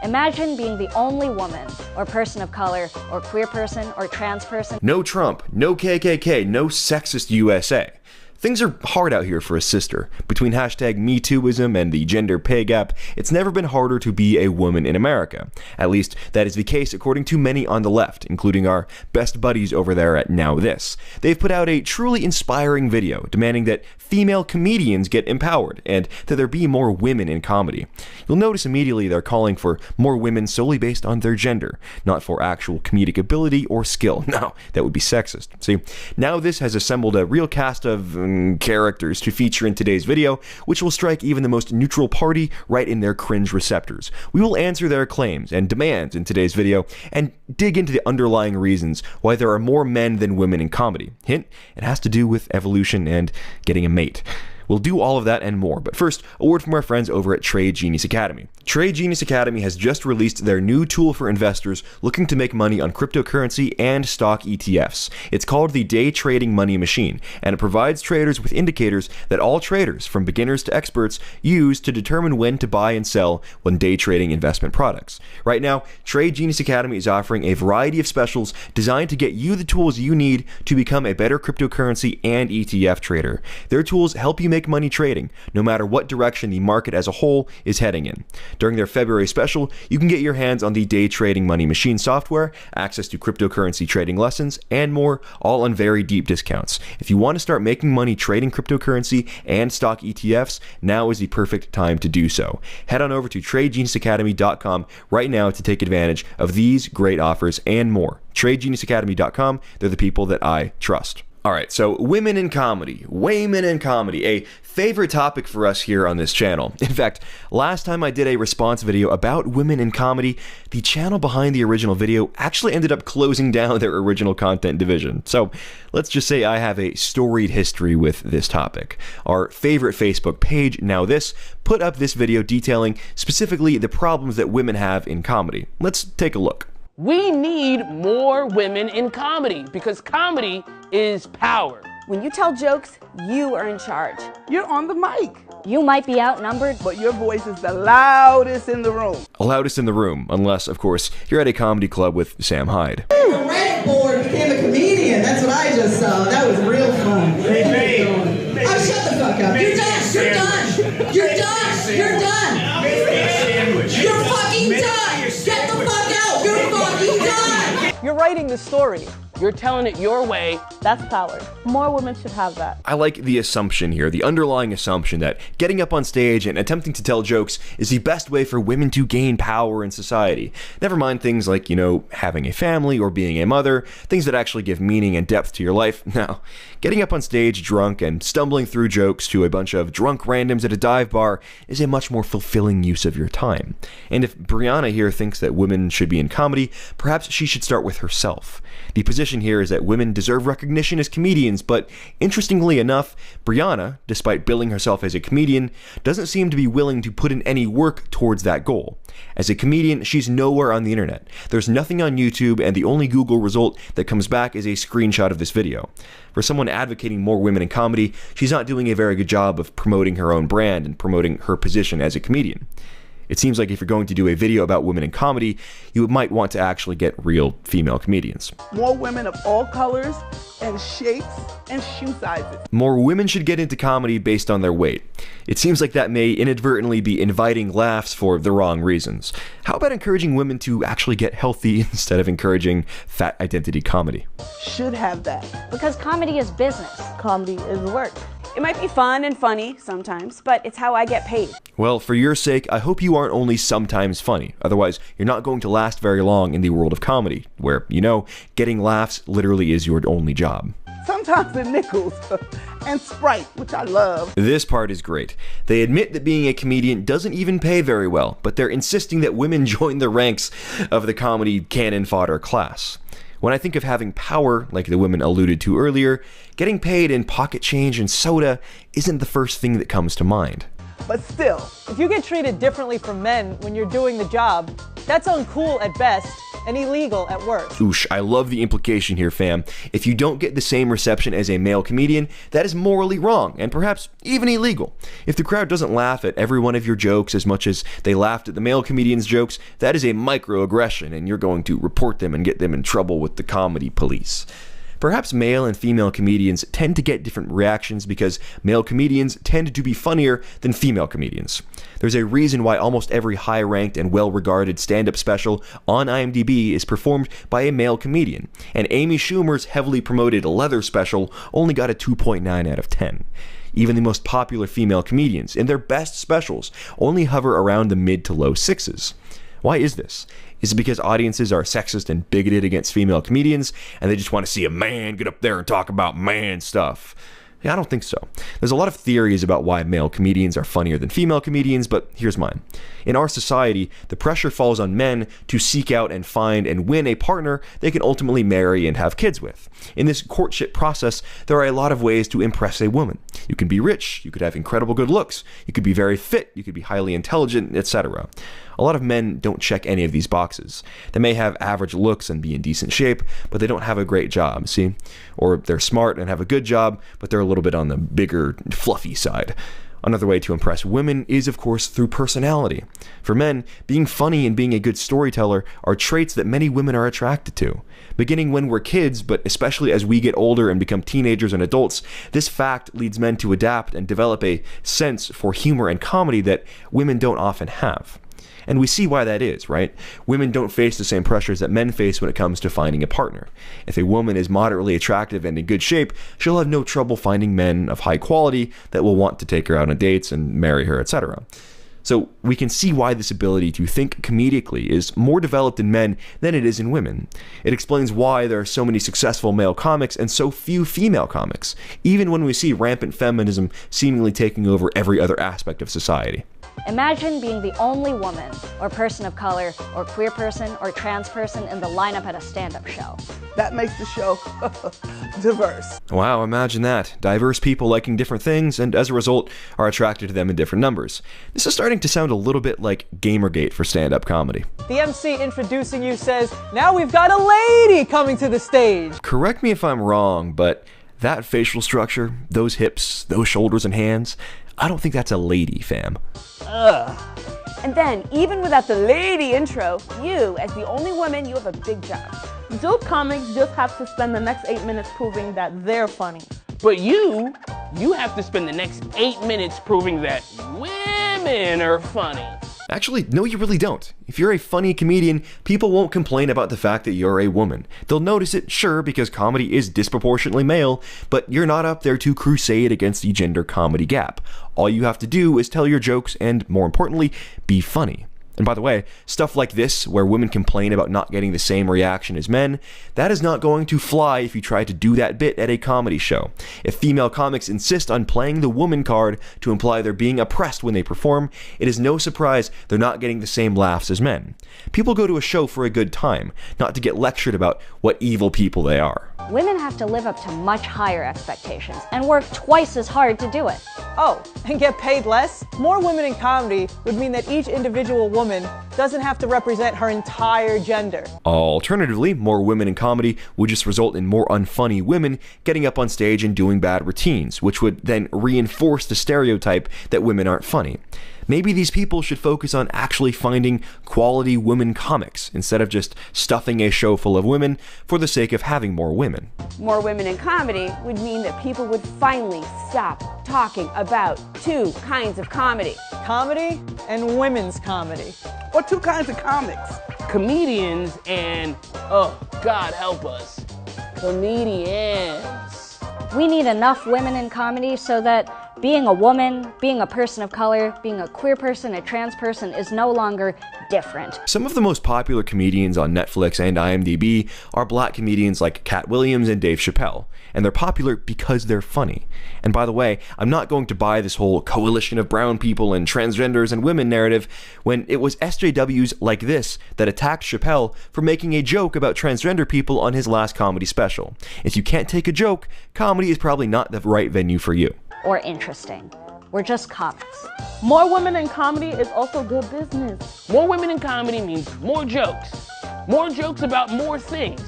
Imagine being the only woman, or person of color, or queer person, or trans person. No Trump, no KKK, no sexist USA. Things are hard out here for a sister. Between hashtag MeTooism and the gender pay gap, it's never been harder to be a woman in America. At least, that is the case according to many on the left, including our best buddies over there at Now This. They've put out a truly inspiring video demanding that female comedians get empowered and that there be more women in comedy. You'll notice immediately they're calling for more women solely based on their gender, not for actual comedic ability or skill. No, that would be sexist. See, Now This has assembled a real cast of characters to feature in today's video, which will strike even the most neutral party right in their cringe receptors. We will answer their claims and demands in today's video and dig into the underlying reasons why there are more men than women in comedy. Hint, it has to do with evolution and getting a mate. We'll do all of that and more, but first, a word from our friends over at Trade Genius Academy. Trade Genius Academy has just released their new tool for investors looking to make money on cryptocurrency and stock ETFs. It's called the Day Trading Money Machine, and it provides traders with indicators that all traders, from beginners to experts, use to determine when to buy and sell when day trading investment products. Right now, Trade Genius Academy is offering a variety of specials designed to get you the tools you need to become a better cryptocurrency and ETF trader. Their tools help you make money trading, no matter what direction the market as a whole is heading in. During their February special, you can get your hands on the Day Trading Money Machine software, access to cryptocurrency trading lessons, and more, all on very deep discounts. If you want to start making money trading cryptocurrency and stock ETFs, now is the perfect time to do so. Head on over to TradeGeniusAcademy.com right now to take advantage of these great offers and more. TradeGeniusAcademy.com, they're the people that I trust. Alright, so women in comedy, a favorite topic for us here on this channel. In fact, last time I did a response video about women in comedy, the channel behind the original video actually ended up closing down their original content division. So let's just say I have a storied history with this topic. Our favorite Facebook page, Now This, put up this video detailing specifically the problems that women have in comedy. Let's take a look. We need more women in comedy because comedy is power. When you tell jokes, you are in charge. You're on the mic. You might be outnumbered, but your voice is the loudest in the room. Loudest in the room, unless, of course, you're at a comedy club with Sam Hyde. The red board became a comedian. That's what I just saw. That was real fun. Oh, shut the fuck up. You're done. You're done. You're done. You're done. You're fucking done. Get the fuck out. You're fucking done. You're writing the story. You're telling it your way. That's power. More women should have that. I like the assumption here, the underlying assumption that getting up on stage and attempting to tell jokes is the best way for women to gain power in society. Never mind things like, having a family or being a mother, things that actually give meaning and depth to your life. No, getting up on stage drunk and stumbling through jokes to a bunch of drunk randoms at a dive bar is a much more fulfilling use of your time. And if Brianna here thinks that women should be in comedy, perhaps she should start with herself. The position here is that women deserve recognition as comedians, but interestingly enough, Brianna, despite billing herself as a comedian, doesn't seem to be willing to put in any work towards that goal. As a comedian, she's nowhere on the internet. There's nothing on YouTube, and the only Google result that comes back is a screenshot of this video. For someone advocating more women in comedy, she's not doing a very good job of promoting her own brand and promoting her position as a comedian. It seems like if you're going to do a video about women in comedy, you might want to actually get real female comedians. More women of all colors and shapes and shoe sizes. More women should get into comedy based on their weight. It seems like that may inadvertently be inviting laughs for the wrong reasons. How about encouraging women to actually get healthy instead of encouraging fat identity comedy? Should have that. because comedy is business. Comedy is work. It might be fun and funny sometimes, but it's how I get paid. Well, for your sake, I hope you aren't only sometimes funny. Otherwise, you're not going to last very long in the world of comedy, where, getting laughs literally is your only job. Sometimes the nickels and Sprite, which I love. This part is great. They admit that being a comedian doesn't even pay very well, but they're insisting that women join the ranks of the comedy cannon fodder class. When I think of having power, like the women alluded to earlier, getting paid in pocket change and soda isn't the first thing that comes to mind. But still, if you get treated differently from men when you're doing the job, that's uncool at best and illegal at worst. Oosh, I love the implication here, fam. If you don't get the same reception as a male comedian, that is morally wrong, and perhaps even illegal. If the crowd doesn't laugh at every one of your jokes as much as they laughed at the male comedian's jokes, that is a microaggression, and you're going to report them and get them in trouble with the comedy police. Perhaps male and female comedians tend to get different reactions because male comedians tend to be funnier than female comedians. There's a reason why almost every high-ranked and well-regarded stand-up special on IMDb is performed by a male comedian, and Amy Schumer's heavily promoted Leather special only got a 2.9 out of 10. Even the most popular female comedians, in their best specials, only hover around the mid to low sixes. Why is this? Is it because audiences are sexist and bigoted against female comedians, and they just want to see a man get up there and talk about man stuff? Yeah, I don't think so. There's a lot of theories about why male comedians are funnier than female comedians, but here's mine. In our society, the pressure falls on men to seek out and find and win a partner they can ultimately marry and have kids with. In this courtship process, there are a lot of ways to impress a woman. You can be rich, you could have incredible good looks, you could be very fit, you could be highly intelligent, etc. A lot of men don't check any of these boxes. They may have average looks and be in decent shape, but they don't have a great job, see? Or they're smart and have a good job, but they're a little bit on the bigger, fluffy side. Another way to impress women is, of course, through personality. For men, being funny and being a good storyteller are traits that many women are attracted to. Beginning when we're kids, but especially as we get older and become teenagers and adults, this fact leads men to adapt and develop a sense for humor and comedy that women don't often have. And we see why that is, right? Women don't face the same pressures that men face when it comes to finding a partner. If a woman is moderately attractive and in good shape, she'll have no trouble finding men of high quality that will want to take her out on dates and marry her, etc. So we can see why this ability to think comedically is more developed in men than it is in women. It explains why there are so many successful male comics and so few female comics, even when we see rampant feminism seemingly taking over every other aspect of society. Imagine being the only woman, or person of color, or queer person, or trans person in the lineup at a stand-up show. That makes the show diverse. Wow, imagine that. Diverse people liking different things, and as a result, are attracted to them in different numbers. This is starting to sound a little bit like Gamergate for stand-up comedy. The MC introducing you says, "Now we've got a lady coming to the stage." Correct me if I'm wrong, but that facial structure, those hips, those shoulders and hands, I don't think that's a lady, fam. Ugh. And then, even without the lady intro, you, as the only woman, you have a big job. Dope comics just have to spend the next 8 minutes proving that they're funny. But you have to spend the next 8 minutes proving that women are funny. Actually, no, you really don't. If you're a funny comedian, people won't complain about the fact that you're a woman. They'll notice it, sure, because comedy is disproportionately male, but you're not up there to crusade against the gender comedy gap. All you have to do is tell your jokes and, more importantly, be funny. And by the way, stuff like this, where women complain about not getting the same reaction as men, that is not going to fly if you try to do that bit at a comedy show. If female comics insist on playing the woman card to imply they're being oppressed when they perform, it is no surprise they're not getting the same laughs as men. People go to a show for a good time, not to get lectured about what evil people they are. Women have to live up to much higher expectations and work twice as hard to do it. Oh, and get paid less? More women in comedy would mean that each individual woman doesn't have to represent her entire gender. Alternatively, more women in comedy would just result in more unfunny women getting up on stage and doing bad routines, which would then reinforce the stereotype that women aren't funny. Maybe these people should focus on actually finding quality women comics instead of just stuffing a show full of women for the sake of having more women. More women in comedy would mean that people would finally stop talking about two kinds of comedy. Comedy and women's comedy. Or two kinds of comics. Comedians and, oh, God help us, comedians. We need enough women in comedy so that being a woman, being a person of color, being a queer person, a trans person is no longer different. Some of the most popular comedians on Netflix and IMDb are black comedians like Cat Williams and Dave Chappelle, and they're popular because they're funny. And by the way, I'm not going to buy this whole coalition of brown people and transgenders and women narrative when it was SJWs like this that attacked Chappelle for making a joke about transgender people on his last comedy special. If you can't take a joke, comedy is probably not the right venue for you. Or interesting. We're just comics. More women in comedy is also good business. More women in comedy means more jokes. More jokes about more things.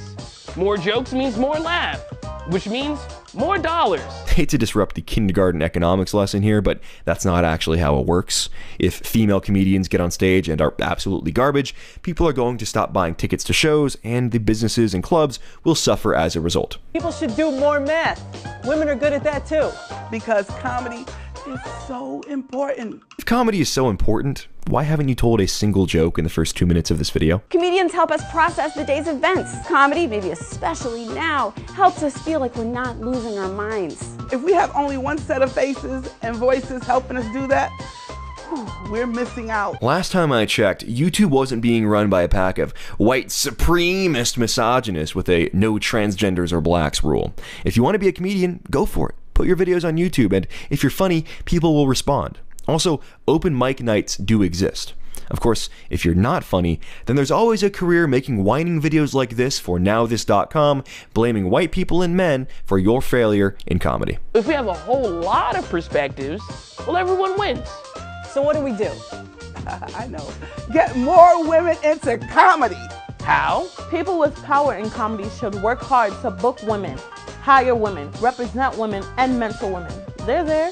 More jokes means more laugh, which means more dollars. Hate to disrupt the kindergarten economics lesson here, but that's not actually how it works. If female comedians get on stage and are absolutely garbage, people are going to stop buying tickets to shows, and the businesses and clubs will suffer as a result. People should do more math. Women are good at that too. Because comedy is so important. If comedy is so important, why haven't you told a single joke in the first 2 minutes of this video? Comedians help us process the day's events. Comedy, maybe especially now, helps us feel like we're not losing our minds. If we have only one set of faces and voices helping us do that, we're missing out. Last time I checked, YouTube wasn't being run by a pack of white supremacist misogynists with a no transgenders or blacks rule. If you want to be a comedian, go for it. Put your videos on YouTube, and if you're funny, people will respond. Also, open mic nights do exist. Of course, if you're not funny, then there's always a career making whining videos like this for nowthis.com, blaming white people and men for your failure in comedy. If we have a whole lot of perspectives, well, everyone wins. So what do we do? I know. Get more women into comedy. How? People with power in comedy should work hard to book women, hire women, represent women, and mentor women. They're there.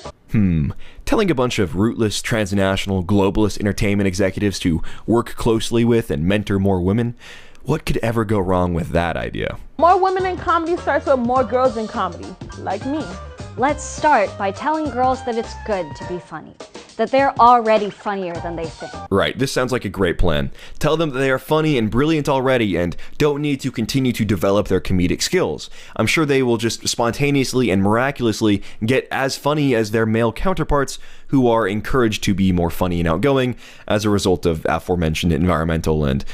Telling a bunch of rootless, transnational, globalist entertainment executives to work closely with and mentor more women? What could ever go wrong with that idea? More women in comedy starts with more girls in comedy, like me. Let's start by telling girls that it's good to be funny, that they're already funnier than they think. Right, this sounds like a great plan. Tell them that they are funny and brilliant already and don't need to continue to develop their comedic skills. I'm sure they will just spontaneously and miraculously get as funny as their male counterparts who are encouraged to be more funny and outgoing as a result of aforementioned environmental and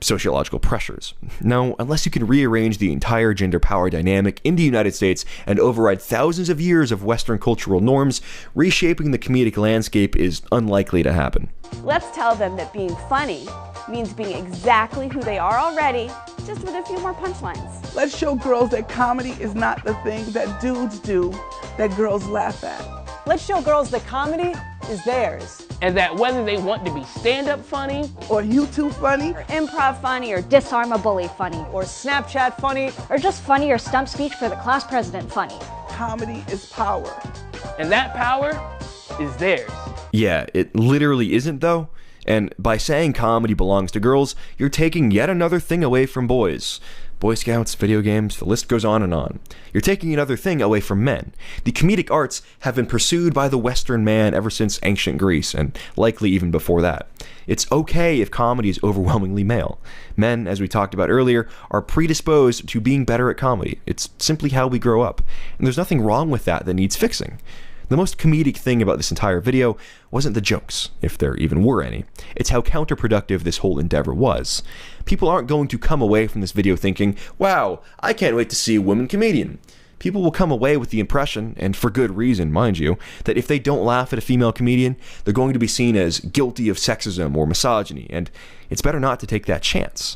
sociological pressures. Now, unless you can rearrange the entire gender power dynamic in the United States and override thousands of years of Western cultural norms, reshaping the comedic landscape is unlikely to happen. Let's tell them that being funny means being exactly who they are already, just with a few more punchlines. Let's show girls that comedy is not the thing that dudes do that girls laugh at. Let's show girls that comedy is theirs. And that whether they want to be stand-up funny, Or YouTube funny, Or improv funny, or disarm a bully funny, Or Snapchat funny. or just funny or stump speech for the class president funny. comedy is power. and that power is theirs. Yeah, it literally isn't though. And by saying comedy belongs to girls, you're taking yet another thing away from boys. Boy Scouts, video games, the list goes on and on. You're taking another thing away from men. The comedic arts have been pursued by the Western man ever since ancient Greece, and likely even before that. It's okay if comedy is overwhelmingly male. Men, as we talked about earlier, are predisposed to being better at comedy. It's simply how we grow up. And there's nothing wrong with that needs fixing. The most comedic thing about this entire video wasn't the jokes, if there even were any. It's how counterproductive this whole endeavor was. People aren't going to come away from this video thinking, wow, I can't wait to see a woman comedian. People will come away with the impression, and for good reason, mind you, that if they don't laugh at a female comedian, they're going to be seen as guilty of sexism or misogyny, and it's better not to take that chance.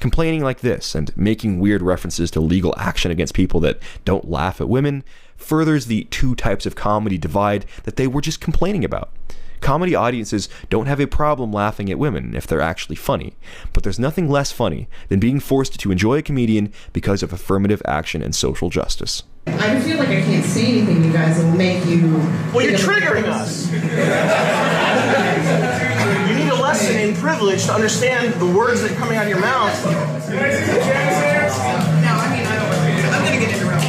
Complaining like this and making weird references to legal action against people that don't laugh at women furthers the two types of comedy divide that they were just complaining about. Comedy audiences don't have a problem laughing at women if they're actually funny, but there's nothing less funny than being forced to enjoy a comedian because of affirmative action and social justice. I feel like I can't say anything, you guys, that will make you... Well, you're triggering us. You need a lesson in privilege to understand the words that are coming out of your mouth. No, I mean, I'm going to get interrupted.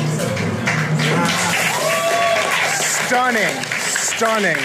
Stunning. Stunning.